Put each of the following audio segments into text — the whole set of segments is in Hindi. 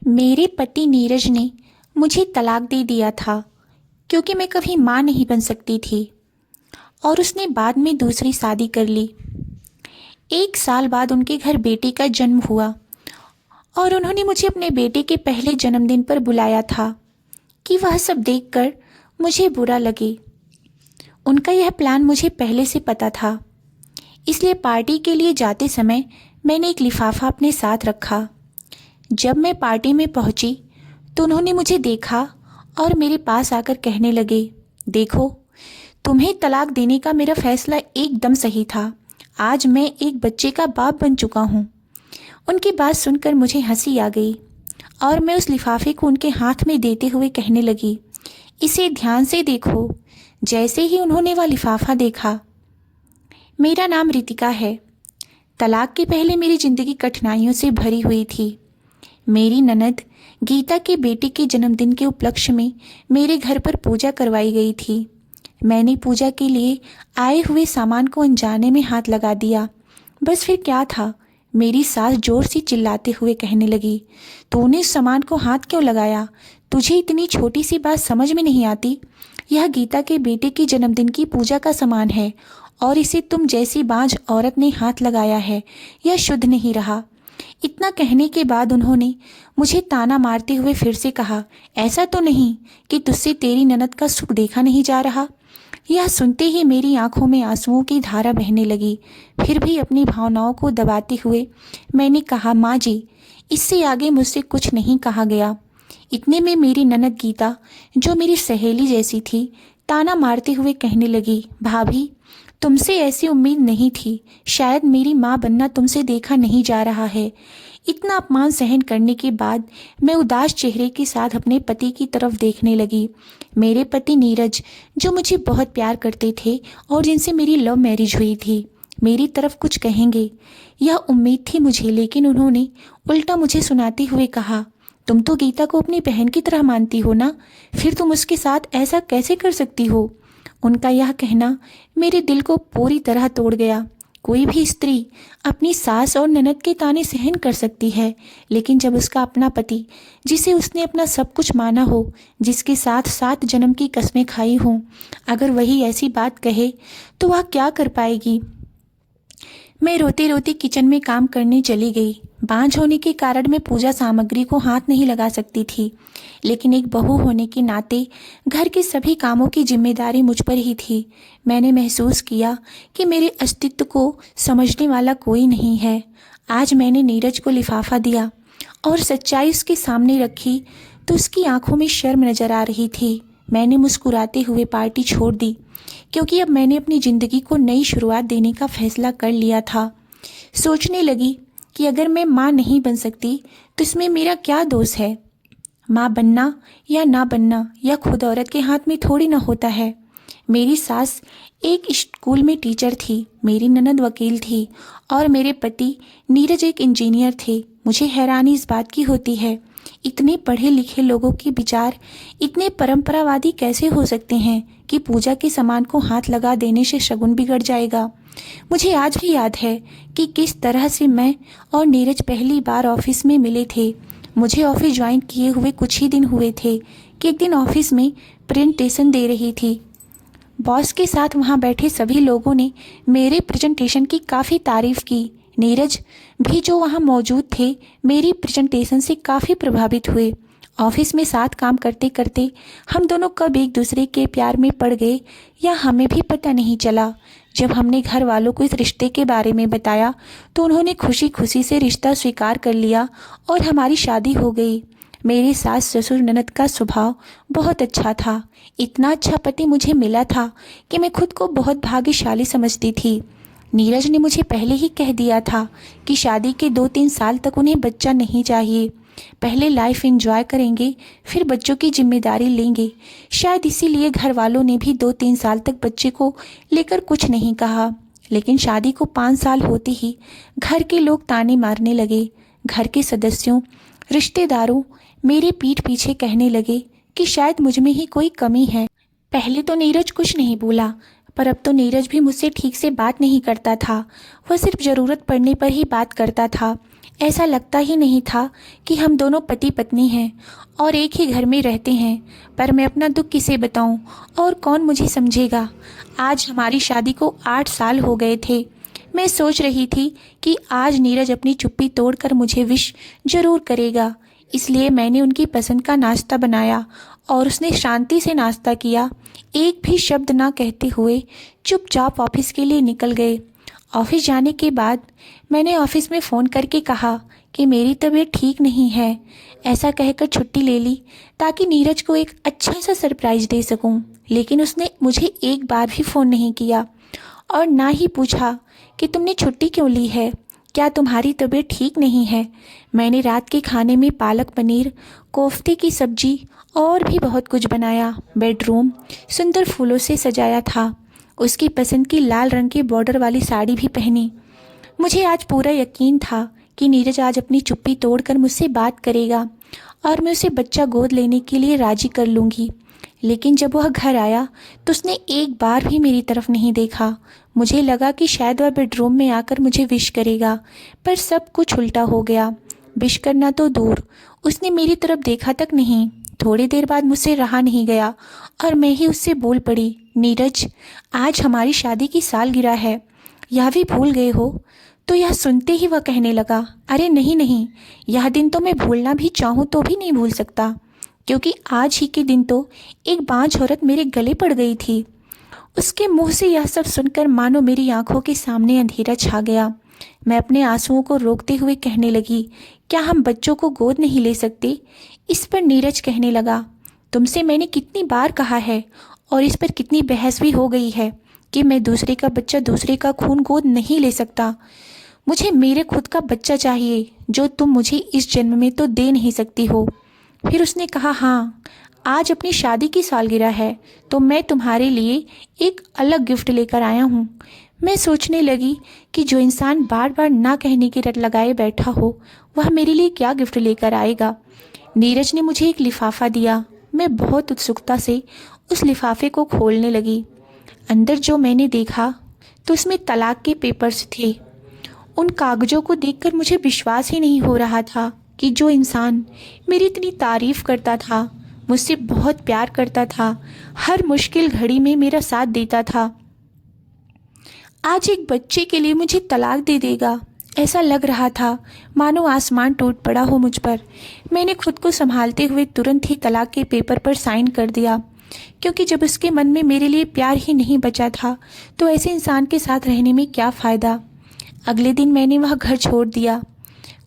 मेरे पति नीरज ने मुझे तलाक दे दिया था क्योंकि मैं कभी माँ नहीं बन सकती थी और उसने बाद में दूसरी शादी कर ली। 1 साल बाद उनके घर बेटे का जन्म हुआ और उन्होंने मुझे अपने बेटे के पहले जन्मदिन पर बुलाया था कि वह सब देखकर मुझे बुरा लगे। उनका यह प्लान मुझे पहले से पता था, इसलिए पार्टी के लिए जाते समय मैंने एक लिफाफा अपने साथ रखा। जब मैं पार्टी में पहुंची तो उन्होंने मुझे देखा और मेरे पास आकर कहने लगे, देखो, तुम्हें तलाक देने का मेरा फैसला एकदम सही था। आज मैं एक बच्चे का बाप बन चुका हूँ। उनकी बात सुनकर मुझे हंसी आ गई और मैं उस लिफाफे को उनके हाथ में देते हुए कहने लगी, इसे ध्यान से देखो। जैसे ही उन्होंने वह लिफाफा देखा, मेरा नाम रितिका है। तलाक के पहले मेरी जिंदगी कठिनाइयों से भरी हुई थी। मेरी ननद गीता के बेटे के जन्मदिन के उपलक्ष्य में मेरे घर पर पूजा करवाई गई थी। मैंने पूजा के लिए आए हुए सामान को अनजाने में हाथ लगा दिया। बस फिर क्या था, मेरी सास जोर से चिल्लाते हुए कहने लगी, तूने इस सामान को हाथ क्यों लगाया? तुझे इतनी छोटी सी बात समझ में नहीं आती? यह गीता के बेटे के जन्मदिन की पूजा का सामान है और इसे तुम जैसी बांझ औरत ने हाथ लगाया है। यह शुद्ध नहीं रहा। इतना कहने के बाद उन्होंने मुझे ताना मारते हुए फिर से कहा, ऐसा तो नहीं कि तुझसे तेरी ननद का सुख देखा नहीं जा रहा? यह सुनते ही मेरी आंखों में आंसुओं की धारा बहने लगी। फिर भी अपनी भावनाओं को दबाते हुए मैंने कहा, माँ जी, इससे आगे मुझसे कुछ नहीं कहा गया। इतने में मेरी ननद गीता, जो मेरी सहेली जैसी थी, ताना मारते हुए कहने लगी, भाभी, तुमसे ऐसी उम्मीद नहीं थी। शायद मेरी माँ बनना तुमसे देखा नहीं जा रहा है। इतना अपमान सहन करने के बाद मैं उदास चेहरे के साथ अपने पति की तरफ देखने लगी। मेरे पति नीरज, जो मुझे बहुत प्यार करते थे और जिनसे मेरी लव मैरिज हुई थी, मेरी तरफ कुछ कहेंगे, यह उम्मीद थी मुझे, लेकिन उन्होंने उल्टा मुझे सुनाते हुए कहा, तुम तो गीता को अपनी बहन की तरह मानती हो ना, फिर तुम उसके साथ ऐसा कैसे कर सकती हो? उनका यह कहना मेरे दिल को पूरी तरह तोड़ गया। कोई भी स्त्री अपनी सास और ननद के ताने सहन कर सकती है, लेकिन जब उसका अपना पति, जिसे उसने अपना सब कुछ माना हो, जिसके साथ 7 जन्म की कस्में खाई हों, अगर वही ऐसी बात कहे तो वह क्या कर पाएगी? मैं रोते रोते किचन में काम करने चली गई। बांझ होने के कारण मैं पूजा सामग्री को हाथ नहीं लगा सकती थी, लेकिन एक बहू होने के नाते घर के सभी कामों की जिम्मेदारी मुझ पर ही थी। मैंने महसूस किया कि मेरे अस्तित्व को समझने वाला कोई नहीं है। आज मैंने नीरज को लिफाफा दिया और सच्चाई उसके सामने रखी तो उसकी आंखों में शर्म नजर आ रही थी। मैंने मुस्कुराते हुए पार्टी छोड़ दी, क्योंकि अब मैंने अपनी ज़िंदगी को नई शुरुआत देने का फैसला कर लिया था। सोचने लगी कि अगर मैं माँ नहीं बन सकती तो इसमें मेरा क्या दोष है? माँ बनना या ना बनना यह खुद औरत के हाथ में थोड़ी ना होता है। मेरी सास एक स्कूल में टीचर थी, मेरी ननद वकील थी और मेरे पति नीरज एक इंजीनियर थे। मुझे हैरानी इस बात की होती है, इतने पढ़े लिखे लोगों के विचार इतने परंपरावादी कैसे हो सकते हैं कि पूजा के सामान को हाथ लगा देने से शगुन बिगड़ जाएगा। मुझे आज भी याद है कि किस तरह से मैं और नीरज पहली बार ऑफिस में मिले थे। मुझे ऑफिस ज्वाइन किए हुए कुछ ही दिन हुए थे कि एक दिन ऑफिस में प्रेजेंटेशन दे रही थी। बॉस के साथ वहाँ बैठे सभी लोगों ने मेरे प्रेजेंटेशन की काफ़ी तारीफ की। नीरज भी, जो वहाँ मौजूद थे, मेरी प्रेजेंटेशन से काफ़ी प्रभावित हुए। ऑफिस में साथ काम करते करते हम दोनों कब एक दूसरे के प्यार में पड़ गए या हमें भी पता नहीं चला। जब हमने घर वालों को इस रिश्ते के बारे में बताया तो उन्होंने खुशी खुशी से रिश्ता स्वीकार कर लिया और हमारी शादी हो गई। मेरे सास ससुर ननद का स्वभाव बहुत अच्छा था। इतना अच्छा पति मुझे मिला था कि मैं खुद को बहुत भाग्यशाली समझती थी। नीरज ने मुझे पहले ही कह दिया था कि शादी के 2-3 साल तक उन्हें बच्चा नहीं चाहिए। पहले लाइफ एंजॉय करेंगे, फिर बच्चों की जिम्मेदारी लेंगे। शायद इसीलिए घर वालों ने भी 2-3 साल तक बच्चे को लेकर कुछ नहीं कहा। लेकिन शादी को 5 साल होते ही घर के लोग ताने मारने लगे। घर के सदस्यों, रिश्तेदारों मेरे पीठ पीछे कहने लगे कि शायद मुझ में ही कोई कमी है। पहले तो नीरज कुछ नहीं बोला, पर अब तो नीरज भी मुझसे ठीक से बात नहीं करता था। वह सिर्फ ज़रूरत पड़ने पर ही बात करता था। ऐसा लगता ही नहीं था कि हम दोनों पति पत्नी हैं और एक ही घर में रहते हैं। पर मैं अपना दुख किसे बताऊं और कौन मुझे समझेगा। आज हमारी शादी को 8 साल हो गए थे। मैं सोच रही थी कि आज नीरज अपनी चुप्पी तोड़कर मुझे विश जरूर करेगा। इसलिए मैंने उनकी पसंद का नाश्ता बनाया और उसने शांति से नाश्ता किया। एक भी शब्द ना कहते हुए चुपचाप ऑफिस के लिए निकल गए। ऑफिस जाने के बाद मैंने ऑफिस में फ़ोन करके कहा कि मेरी तबीयत ठीक नहीं है। ऐसा कहकर छुट्टी ले ली ताकि नीरज को एक अच्छा सा सरप्राइज़ दे सकूं। लेकिन उसने मुझे एक बार भी फ़ोन नहीं किया और ना ही पूछा कि तुमने छुट्टी क्यों ली है, क्या तुम्हारी तबीयत ठीक नहीं है। मैंने रात के खाने में पालक पनीर, कोफ्ते की सब्जी और भी बहुत कुछ बनाया। बेडरूम सुंदर फूलों से सजाया था। उसकी पसंद की लाल रंग की बॉर्डर वाली साड़ी भी पहनी। मुझे आज पूरा यकीन था कि नीरज आज अपनी चुप्पी तोड़कर मुझसे बात करेगा और मैं उसे बच्चा गोद लेने के लिए राजी कर लूँगी। लेकिन जब वह घर आया तो उसने एक बार भी मेरी तरफ नहीं देखा। मुझे लगा कि शायद वह बेडरूम में आकर मुझे विश करेगा, पर सब कुछ उल्टा हो गया। विश करना तो दूर, उसने मेरी तरफ देखा तक नहीं। थोड़ी देर बाद मुझसे रहा नहीं गया और मैं ही उससे बोल पड़ी, नीरज, आज हमारी शादी की सालगिरह है, यह भी भूल गए हो। तो यह सुनते ही वह कहने लगा, अरे नहीं नहीं, यह दिन तो मैं भूलना भी चाहूँ तो भी नहीं भूल सकता, क्योंकि आज ही के दिन तो एक बांझ औरत मेरे गले पड़ गई थी। उसके मुंह से यह सब सुनकर मानो मेरी आंखों के सामने अंधेरा छा गया। मैं अपने आंसुओं को रोकते हुए कहने लगी, क्या हम बच्चों को गोद नहीं ले सकते। इस पर नीरज कहने लगा, तुमसे मैंने कितनी बार कहा है और इस पर कितनी बहस भी हो गई है कि मैं दूसरे का बच्चा, दूसरे का खून गोद नहीं ले सकता। मुझे मेरे खुद का बच्चा चाहिए, जो तुम मुझे इस जन्म में तो दे नहीं सकती हो। फिर उसने कहा, हाँ, आज अपनी शादी की सालगिरह है तो मैं तुम्हारे लिए एक अलग गिफ्ट लेकर आया हूँ। मैं सोचने लगी कि जो इंसान बार बार ना कहने की रट लगाए बैठा हो, वह मेरे लिए क्या गिफ्ट लेकर आएगा। नीरज ने मुझे एक लिफाफा दिया। मैं बहुत उत्सुकता से उस लिफाफे को खोलने लगी। अंदर जो मैंने देखा तो उसमें तलाक के पेपर्स थे। उन कागज़ों को देखकर मुझे विश्वास ही नहीं हो रहा था कि जो इंसान मेरी इतनी तारीफ़ करता था, मुझसे बहुत प्यार करता था, हर मुश्किल घड़ी में मेरा साथ देता था, आज एक बच्चे के लिए मुझे तलाक दे देगा। ऐसा लग रहा था मानो आसमान टूट पड़ा हो मुझ पर। मैंने खुद को संभालते हुए तुरंत ही तलाक के पेपर पर साइन कर दिया, क्योंकि जब उसके मन में मेरे लिए प्यार ही नहीं बचा था तो ऐसे इंसान के साथ रहने में क्या फ़ायदा। अगले दिन मैंने वह घर छोड़ दिया।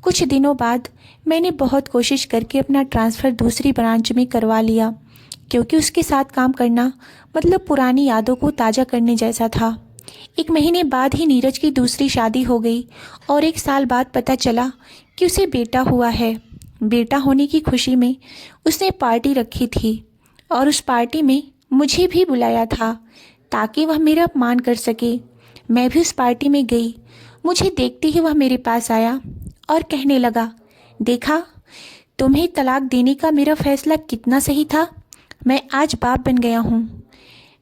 कुछ दिनों बाद मैंने बहुत कोशिश करके अपना ट्रांसफ़र दूसरी ब्रांच में करवा लिया, क्योंकि उसके साथ काम करना मतलब पुरानी यादों को ताज़ा करने जैसा था। 1 महीने बाद ही नीरज की दूसरी शादी हो गई और 1 साल बाद पता चला कि उसे बेटा हुआ है। बेटा होने की खुशी में उसने पार्टी रखी थी और उस पार्टी में मुझे भी बुलाया था ताकि वह मेरा अपमान कर सके। मैं भी उस पार्टी में गई। मुझे देखते ही वह मेरे पास आया और कहने लगा, देखा, तुम्हें तलाक देने का मेरा फैसला कितना सही था। मैं आज बाप बन गया हूँ।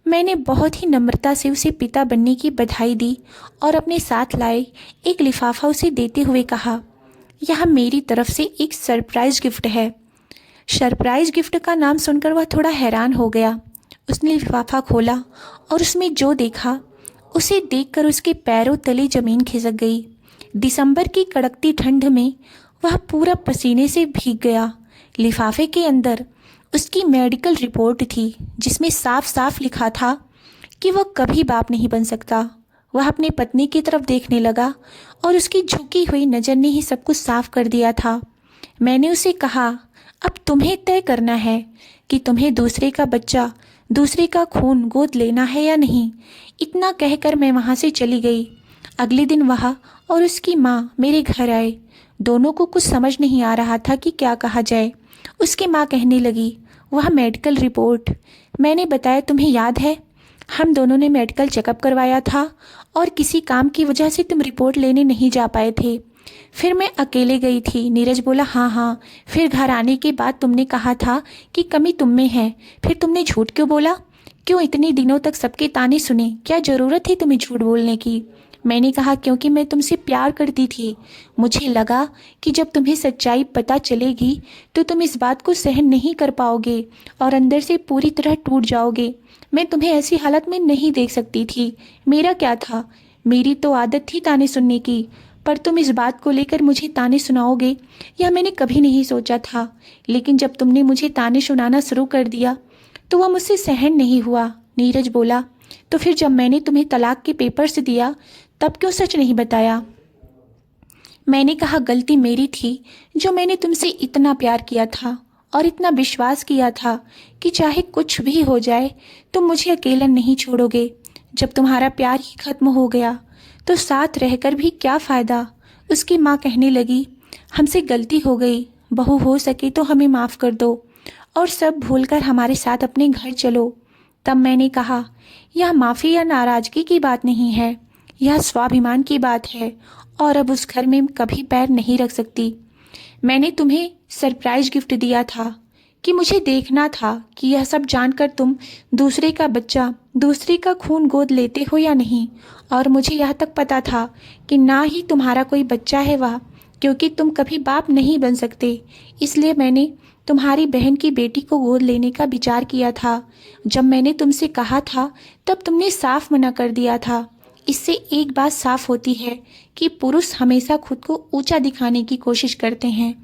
मैंने बहुत ही नम्रता से उसे पिता बनने की बधाई दी और अपने साथ लाए एक लिफाफा उसे देते हुए कहा, यह मेरी तरफ से एक सरप्राइज़ गिफ्ट है। सरप्राइज़ गिफ्ट का नाम सुनकर वह थोड़ा हैरान हो गया। उसने लिफाफा खोला और उसमें जो देखा उसे देखकर उसके पैरों तले ज़मीन खिसक गई। दिसंबर की कड़कती ठंड में वह पूरा पसीने से भीग गया। लिफाफे के अंदर उसकी मेडिकल रिपोर्ट थी, जिसमें साफ साफ लिखा था कि वह कभी बाप नहीं बन सकता। वह अपनी पत्नी की तरफ देखने लगा और उसकी झुकी हुई नज़र ने ही सब कुछ साफ कर दिया था। मैंने उसे कहा, अब तुम्हें तय करना है कि तुम्हें दूसरे का बच्चा, दूसरे का खून गोद लेना है या नहीं। इतना कहकर मैं वहाँ से चली गई। अगले दिन वह और उसकी माँ मेरे घर आए। दोनों को कुछ समझ नहीं आ रहा था कि क्या कहा जाए। उसकी माँ कहने लगी, वह मेडिकल रिपोर्ट, मैंने बताया तुम्हें याद है, हम दोनों ने मेडिकल चेकअप करवाया था और किसी काम की वजह से तुम रिपोर्ट लेने नहीं जा पाए थे। फिर मैं अकेले गई थी। नीरज बोला, हाँ हाँ। फिर घर आने के बाद तुमने कहा था कि कमी तुम में है। फिर तुमने झूठ क्यों बोला? क्यों इतने दिनों तक सबके ताने सुने? क्या ज़रूरत थी तुम्हें झूठ बोलने की? मैंने कहा क्योंकि मैं तुमसे प्यार करती थी। मुझे लगा कि जब तुम्हें सच्चाई पता चलेगी तो तुम इस बात को सहन नहीं कर पाओगे और अंदर से पूरी तरह टूट जाओगे। मैं तुम्हें ऐसी हालत में नहीं देख सकती थी। मेरा क्या था, मेरी तो आदत थी ताने सुनने की, पर तुम इस बात को लेकर मुझे ताने सुनाओगे यह मैंने कभी नहीं सोचा था। लेकिन जब तुमने मुझे ताने सुनाना शुरू कर दिया तो वह मुझसे सहन नहीं हुआ। नीरज बोला, तो फिर जब मैंने तुम्हें तलाक के पेपर्स दिया तब क्यों सच नहीं बताया? मैंने कहा गलती मेरी थी, जो मैंने तुमसे इतना प्यार किया था और इतना विश्वास किया था कि चाहे कुछ भी हो जाए तुम मुझे अकेला नहीं छोड़ोगे। जब तुम्हारा प्यार ही खत्म हो गया तो साथ रहकर भी क्या फ़ायदा? उसकी माँ कहने लगी, हमसे गलती हो गई, बहू हो सके तो हमें माफ़ कर दो और सब भूलकर हमारे साथ अपने घर चलो। तब मैंने कहा, यह माफ़ी या नाराज़गी की बात नहीं है, यह स्वाभिमान की बात है और अब उस घर में कभी पैर नहीं रख सकती। मैंने तुम्हें सरप्राइज गिफ्ट दिया था कि मुझे देखना था कि यह सब जानकर तुम दूसरे का बच्चा, दूसरे का खून गोद लेते हो या नहीं। और मुझे यह तक पता था कि ना ही तुम्हारा कोई बच्चा है वह, क्योंकि तुम कभी बाप नहीं बन सकते। इसलिए मैंने तुम्हारी बहन की बेटी को गोद लेने का विचार किया था। जब मैंने तुमसे कहा था तब तुमने साफ मना कर दिया था। इससे एक बात साफ होती है कि पुरुष हमेशा खुद को ऊंचा दिखाने की कोशिश करते हैं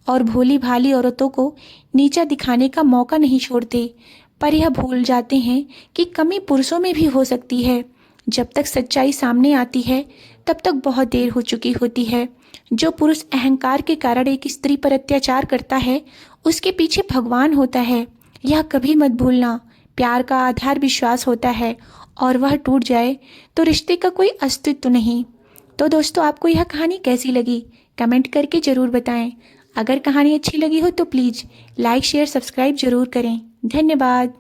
और भोली भाली औरतों को नीचा दिखाने का मौका नहीं छोड़ते, पर यह भूल जाते हैं कि कमी पुरुषों में भी हो सकती है। जब तक सच्चाई सामने आती है तब तक बहुत देर हो चुकी होती है। जो पुरुष अहंकार के कारण एक स्त्री पर अत्याचार करता है उसके पीछे भगवान होता है। यह कभी मत भूलना। प्यार का आधार विश्वास होता है और वह टूट जाए तो रिश्ते का कोई अस्तित्व नहीं। तो दोस्तों, आपको यह कहानी कैसी लगी कमेंट करके ज़रूर बताएं। अगर कहानी अच्छी लगी हो तो प्लीज़ लाइक शेयर सब्सक्राइब ज़रूर करें। धन्यवाद।